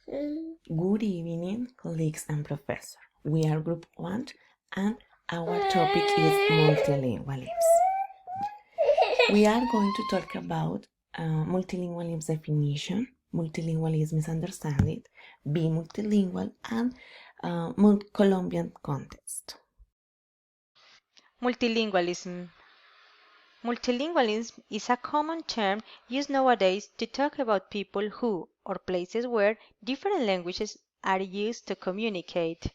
Good evening, colleagues and professor. We are Group 1 and our topic is multilingualism. We are going to talk about multilingualism definition, multilingualism is understanding, be multilingual, and Colombian context. Multilingualism. Multilingualism is a common term used nowadays to talk about people who, or places where, different languages are used to communicate.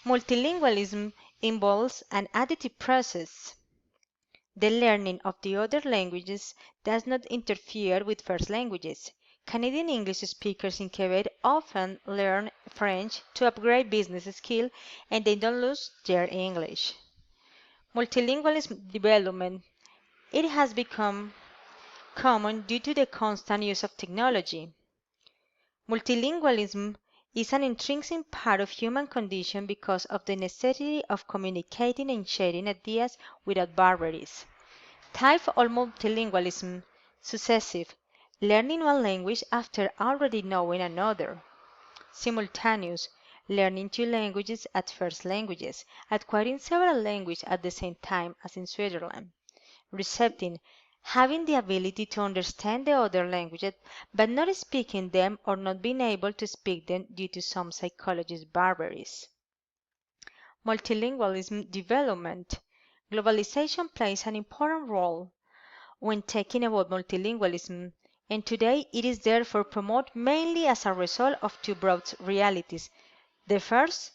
Multilingualism involves an additive process. The learning of the other languages does not interfere with first languages. Canadian English speakers in Quebec often learn French to upgrade business skills and they don't lose their English. Multilingualism development. It has become common due to the constant use of technology. Multilingualism is an intrinsic part of human condition because of the necessity of communicating and sharing ideas without barriers. Type of multilingualism: successive, learning one language after already knowing another. Simultaneous, learning two languages at first languages, acquiring several languages at the same time as in Switzerland. Receptive, having the ability to understand the other languages but not speaking them or not being able to speak them due to some psychologist barriers. Multilingualism development. Globalization plays an important role when talking about multilingualism, and today it is therefore promoted mainly as a result of two broad realities. The first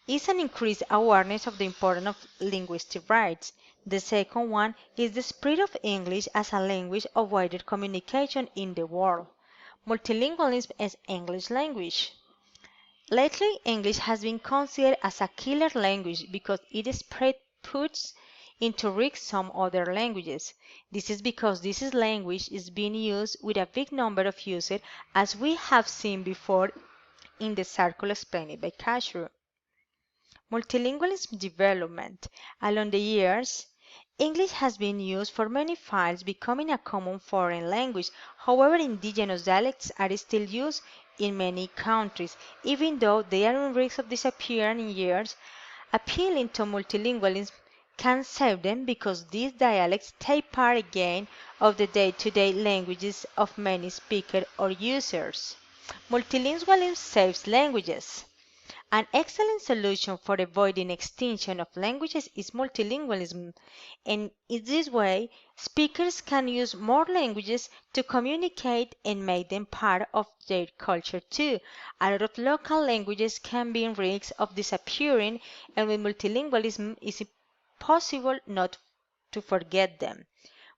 is an increased awareness of the importance of linguistic rights. The second one is the spread of English as a language of wider communication in the world. Multilingualism as English language. Lately, English has been considered as a killer language because it spread puts into risk some other languages. This is because this language is being used with a big number of users, as we have seen before in the circle explained by Kashru. Multilingualism development. Along the years, English has been used for many fields, becoming a common foreign language. However, indigenous dialects are still used in many countries, even though they are in risk of disappearing in years. Appealing to multilingualism can save them because these dialects take part again of the day-to-day languages of many speakers or users. Multilingualism saves languages. An excellent solution for avoiding extinction of languages is multilingualism, and in this way, speakers can use more languages to communicate and make them part of their culture too. A lot of local languages can be in risk of disappearing, and with multilingualism, it is possible not to forget them.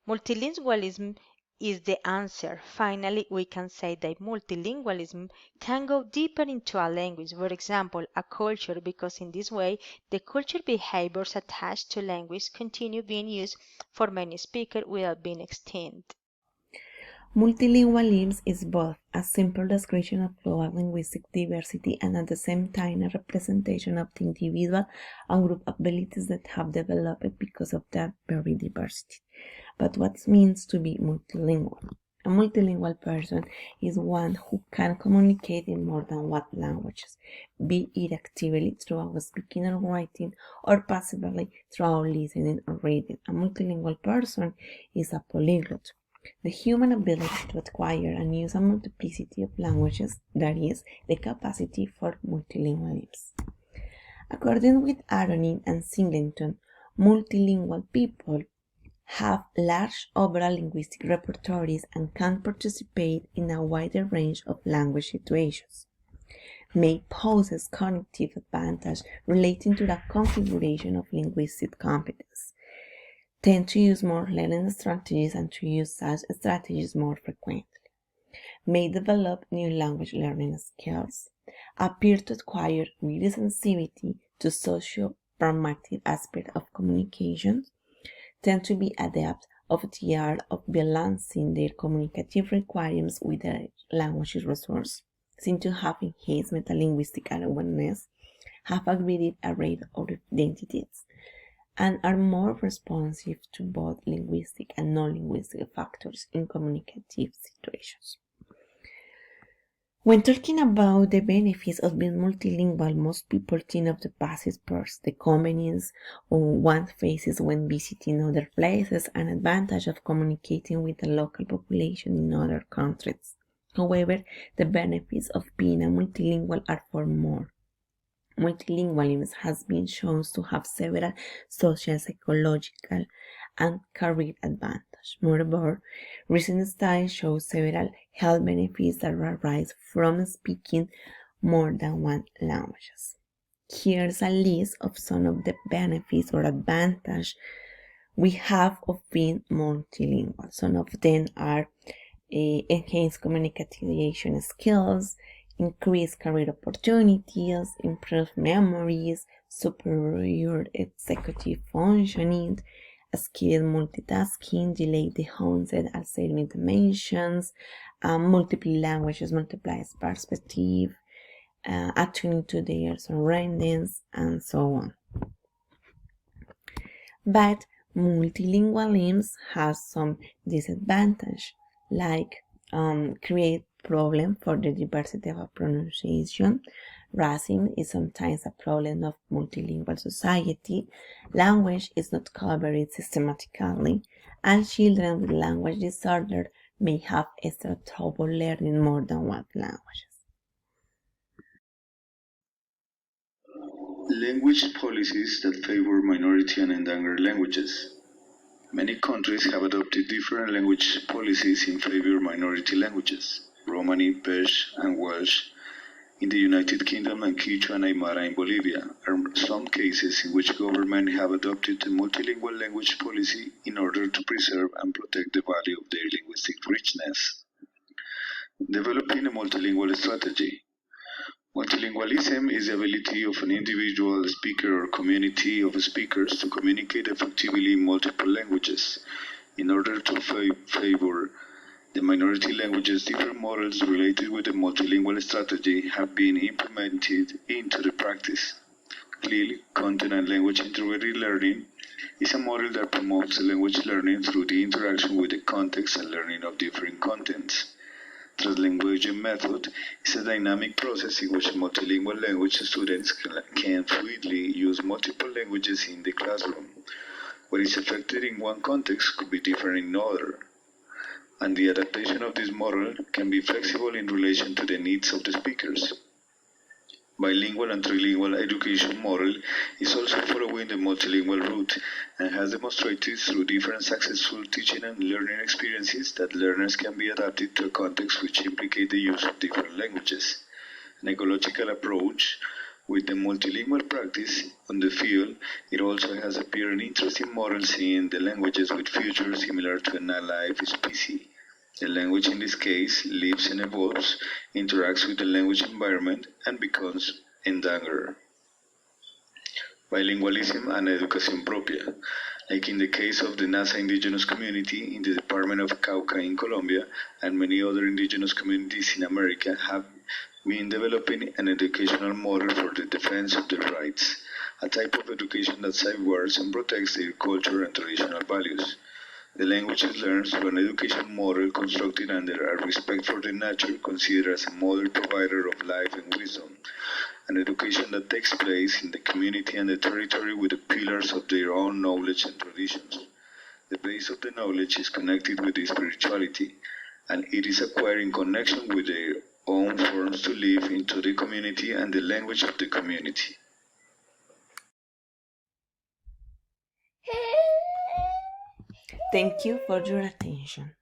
Multilingualism is the answer. Finally, we can say that multilingualism can go deeper into a language, for example, a culture, because in this way, the cultural behaviors attached to language continue being used for many speakers without being extinct. Multilingualism is both a simple description of global linguistic diversity and at the same time a representation of the individual and group abilities that have developed because of that very diversity. But what it means to be multilingual? A multilingual person is one who can communicate in more than one languages, be it actively through speaking or writing, or passively through listening or reading. A multilingual person is a polyglot. The human ability to acquire and use a multiplicity of languages, that is, the capacity for multilingualism. According with Aronin and Singleton, multilingual people have large overall linguistic repertoires and can participate in a wider range of language situations. May poses cognitive advantage relating to the configuration of linguistic competence, tend to use more learning strategies and to use such strategies more frequently, may develop new language learning skills, appear to acquire greater sensitivity to socio-pragmatic aspects of communication, tend to be adept of the art of balancing their communicative requirements with their language resource, seem to have enhanced metalinguistic awareness, have a greater array of identities, and are more responsive to both linguistic and non-linguistic factors in communicative situations. When talking about the benefits of being multilingual, most people think of the basic perks, the convenience one faces when visiting other places, and advantage of communicating with the local population in other countries. However, the benefits of being a multilingual are far more. Multilingualism has been shown to have several social, psychological, and career advantages. Moreover, recent studies show several health benefits that arise from speaking more than one language. Here's a list of some of the benefits or advantages we have of being multilingual. Some of them are enhanced communication skills, increased career opportunities, improved memories, superior executive functioning, skilled multitasking, delayed the onset Alzheimer's dimensions, multiple languages multiplies perspective, attuning to their surroundings, and so on. But multilingualism has some disadvantage, like create problem for the diversity of pronunciation. Racism is sometimes a problem of multilingual society. Language is not covered systematically, and children with language disorder may have extra trouble learning more than one language. Language policies that favor minority and endangered languages. Many countries have adopted different language policies in favor of minority languages, Romani, Welsh, and Welsh in the United Kingdom and Quechua and Aymara in Bolivia are some cases in which governments have adopted a multilingual language policy in order to preserve and protect the value of their linguistic richness. Developing a multilingual strategy. Multilingualism is the ability of an individual speaker or community of speakers to communicate effectively in multiple languages. In order to favor the minority languages, different models related with the multilingual strategy have been implemented into the practice. Clearly, content and language integrated learning is a model that promotes language learning through the interaction with the context and learning of different contents. Translanguaging method is a dynamic process in which multilingual language students can fluidly use multiple languages in the classroom. What is effective in one context could be different in another, and the adaptation of this model can be flexible in relation to the needs of the speakers. Bilingual and trilingual education model is also following the multilingual route and has demonstrated through different successful teaching and learning experiences that learners can be adapted to a context which implicate the use of different languages. An ecological approach with the multilingual practice on the field, it also has appeared an interesting model seeing the languages with futures similar to an alive species. The language in this case lives and evolves, interacts with the language environment, and becomes endangered. Bilingualism and educación propia. Like in the case of the Nasa indigenous community in the Department of Cauca in Colombia and many other indigenous communities in America have been developing an educational model for the defense of their rights, a type of education that safeguards and protects their culture and traditional values. The language is learned through an education model constructed under a respect for the nature, considered as a model provider of life and wisdom. An education that takes place in the community and the territory with the pillars of their own knowledge and traditions. The base of the knowledge is connected with the spirituality, and it is acquired in connection with their own forms to live into the community and the language of the community. Thank you for your attention.